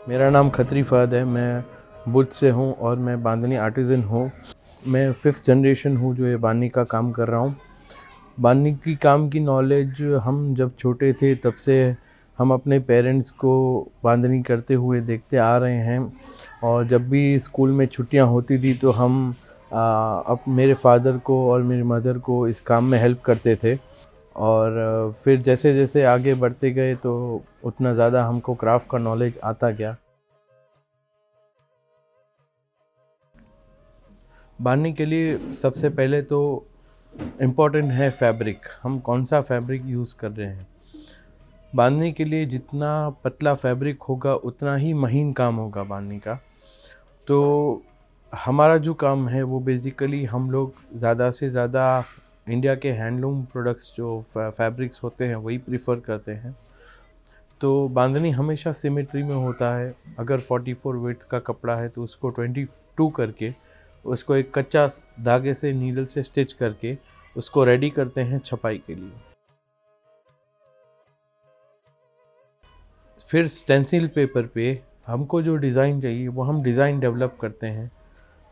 मेरा नाम खत्री फ़हद है। मैं भुज से हूँ और मैं बांधनी आर्टिज़न हूँ। मैं 5th जनरेशन हूँ जो ये बांधनी का काम कर रहा हूँ। बांधनी की काम की नॉलेज हम जब छोटे थे तब से हम अपने पेरेंट्स को बांधनी करते हुए देखते आ रहे हैं और जब भी स्कूल में छुट्टियाँ होती थी तो हम अब मेरे फादर को और मेरी मदर को इस काम में हेल्प करते थे और फिर जैसे जैसे आगे बढ़ते गए तो उतना ज़्यादा हमको क्राफ्ट का नॉलेज आता गया। बांधने के लिए सबसे पहले तो इम्पॉर्टेंट है फैब्रिक, हम कौन सा फैब्रिक यूज़ कर रहे हैं। बांधने के लिए जितना पतला फैब्रिक होगा उतना ही महीन काम होगा बांधने का। तो हमारा जो काम है वो बेसिकली हम लोग ज़्यादा से ज़्यादा इंडिया के हैंडलूम प्रोडक्ट्स जो फैब्रिक्स होते हैं वही प्रीफर करते हैं। तो बांधनी हमेशा सिमेट्री में होता है। अगर 44 विड्थ का कपड़ा है तो उसको 22 करके उसको एक कच्चा धागे से नीडल से स्टिच करके उसको रेडी करते हैं छपाई के लिए। फिर स्टेंसिल पेपर पे हमको जो डिज़ाइन चाहिए वो हम डिज़ाइन डेवलप करते हैं।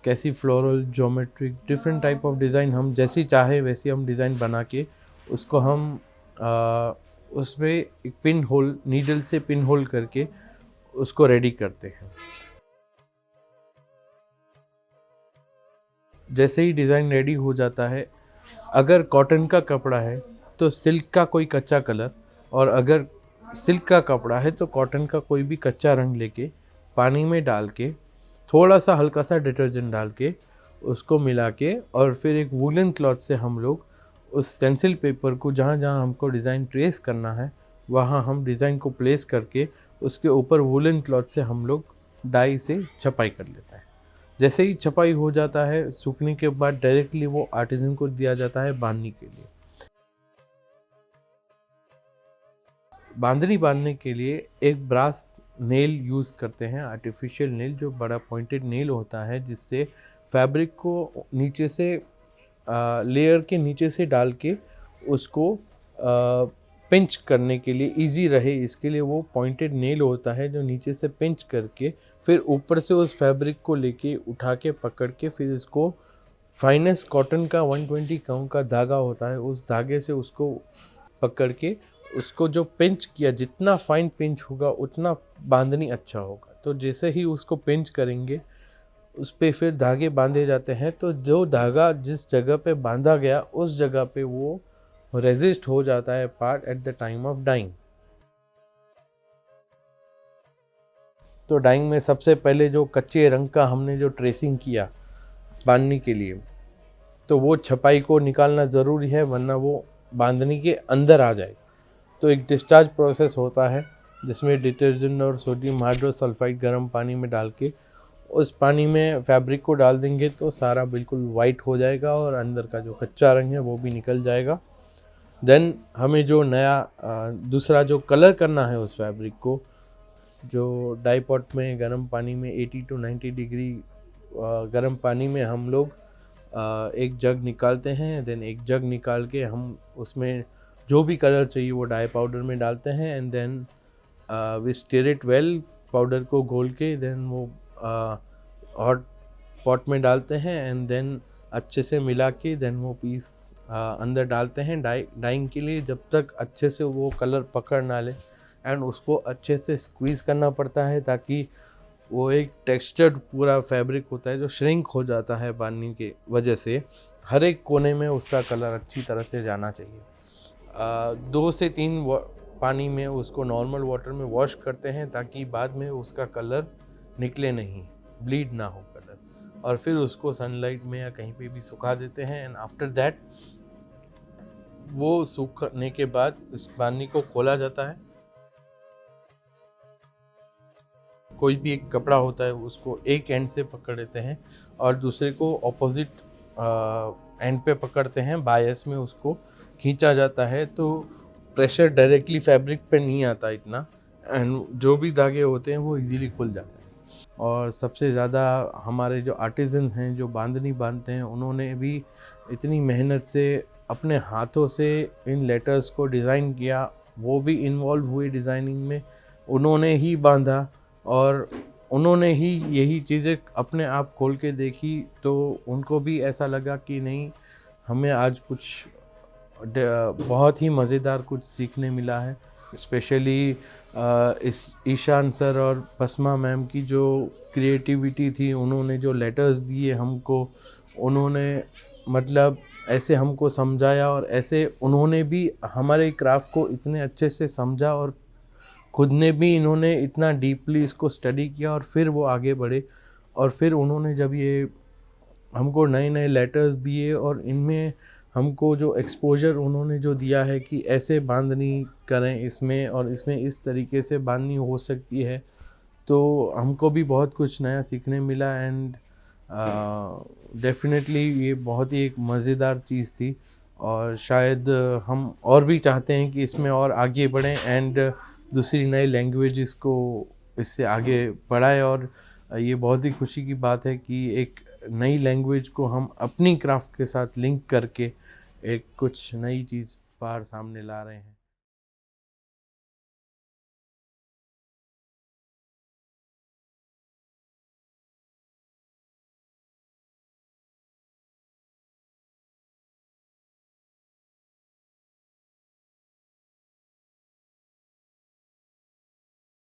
कैसी floral, geometric, different type of design हम जैसी चाहे वैसी हम डिज़ाइन बना के उसको हम उसमें एक पिन होल, नीडल से पिन होल करके उसको रेडी करते हैं। जैसे ही डिज़ाइन रेडी हो जाता है, अगर कॉटन का कपड़ा है तो सिल्क का कोई कच्चा कलर, और अगर सिल्क का कपड़ा है तो कॉटन का कोई भी कच्चा रंग लेके पानी में डाल के थोड़ा सा हल्का सा डिटर्जेंट डाल के उसको मिला के और फिर एक वूलन क्लॉथ से हम लोग उस स्टेंसिल पेपर को जहाँ जहाँ हमको डिज़ाइन ट्रेस करना है वहाँ हम डिज़ाइन को प्लेस करके उसके ऊपर वूलन क्लॉथ से हम लोग डाई से छपाई कर लेते हैं। जैसे ही छपाई हो जाता है सूखने के बाद डायरेक्टली वो आर्टिजन को दिया जाता है बांधने के लिए। बांधनी बांधने के लिए एक ब्रास नेल यूज़ करते हैं, आर्टिफिशियल नेल जो बड़ा पॉइंटेड नेल होता है जिससे फैब्रिक को नीचे से लेयर के नीचे से डाल के उसको पिंच करने के लिए इजी रहे, इसके लिए वो पॉइंटेड नेल होता है जो नीचे से पिंच करके फिर ऊपर से उस फैब्रिक को लेके उठा के पकड़ के फिर इसको फाइनेस्ट कॉटन का 120 काउंट का धागा होता है उस धागे से उसको पकड़ के उसको जो पिंच किया, जितना फाइन पिंच होगा उतना बांधनी अच्छा होगा। तो जैसे ही उसको पिंच करेंगे उस पे फिर धागे बांधे जाते हैं। तो जो धागा जिस जगह पे बांधा गया उस जगह पे वो रेजिस्ट हो जाता है part at the time of dying. तो डाइंग में सबसे पहले जो कच्चे रंग का हमने जो ट्रेसिंग किया बांधने के लिए, तो वो छपाई को निकालना ज़रूरी है वरना वो बांधनी के अंदर आ जाएगा। तो एक डिस्चार्ज प्रोसेस होता है जिसमें डिटर्जेंट और सोडियम हाइड्रोसल्फाइड गर्म पानी में डाल के उस पानी में फैब्रिक को डाल देंगे तो सारा बिल्कुल वाइट हो जाएगा और अंदर का जो कच्चा रंग है वो भी निकल जाएगा। देन हमें जो नया दूसरा जो कलर करना है उस फैब्रिक को, जो डाई पॉट में गर्म पानी में 80 to 90 डिग्री गर्म पानी में हम लोग एक जग निकालते हैं। देन एक जग निकाल के हम उसमें जो भी कलर चाहिए वो डाई पाउडर में डालते हैं and then we stir it well, powder को घोल के देन वो हॉट पॉट में डालते हैं एंड देन अच्छे से मिला के देन वो पीस अंदर डालते हैं डाइंग के लिए, जब तक अच्छे से वो कलर पकड़ ना ले एंड उसको अच्छे से स्क्वीज़ करना पड़ता है ताकि वो एक टेक्सचर्ड पूरा फैब्रिक होता है जो श्रिंक हो जाता है बांधने की वजह से। हर एक कोने में उसका कलर अच्छी तरह से जाना चाहिए। 2 से 3 पानी में उसको नॉर्मल वाटर में वॉश करते हैं ताकि बाद में उसका कलर निकले नहीं, ब्लीड ना हो कलर, और फिर उसको सनलाइट में या कहीं पे भी सुखा देते हैं एंड आफ्टर दैट वो सूखने के बाद उस बांधनी को खोला जाता है। कोई भी एक कपड़ा होता है उसको एक एंड से पकड़ लेते हैं और दूसरे को ऑपोजिट एंड पे पकड़ते हैं, बायस में उसको खींचा जाता है तो प्रेशर डायरेक्टली फैब्रिक पे नहीं आता इतना एंड जो भी धागे होते हैं वो इजीली खुल जाते हैं। और सबसे ज़्यादा हमारे जो आर्टिज़न हैं जो बांधनी बांधते हैं उन्होंने भी इतनी मेहनत से अपने हाथों से इन लेटर्स को डिज़ाइन किया, वो भी इन्वॉल्व हुए डिज़ाइनिंग में, उन्होंने ही बांधा और उन्होंने ही यही चीज़ें अपने आप खोल के देखी, तो उनको भी ऐसा लगा कि नहीं, हमें आज कुछ बहुत ही मज़ेदार कुछ सीखने मिला है। स्पेशली इस ईशान सर और बसमा मैम की जो क्रिएटिविटी थी, उन्होंने जो लेटर्स दिए हमको, उन्होंने मतलब ऐसे हमको समझाया, और ऐसे उन्होंने भी हमारे क्राफ्ट को इतने अच्छे से समझा, और खुद ने भी इन्होंने इतना डीपली इसको स्टडी किया, और फिर वो आगे बढ़े। और फिर उन्होंने जब ये हमको नए नए लेटर्स दिए, और इनमें हमको जो एक्सपोजर उन्होंने जो दिया है कि ऐसे बांधनी करें इसमें, और इसमें इस तरीके से बांधनी हो सकती है, तो हमको भी बहुत कुछ नया सीखने मिला। एंड डेफिनेटली ये बहुत ही एक मज़ेदार चीज़ थी, और शायद हम और भी चाहते हैं कि इसमें और आगे बढ़ें, एंड दूसरी नई लैंग्वेजेस को इससे आगे बढ़ाएं। और ये बहुत ही खुशी की बात है कि एक नई लैंग्वेज को हम अपनी क्राफ्ट के साथ लिंक करके एक कुछ नई चीज़ बाहर सामने ला रहे हैं।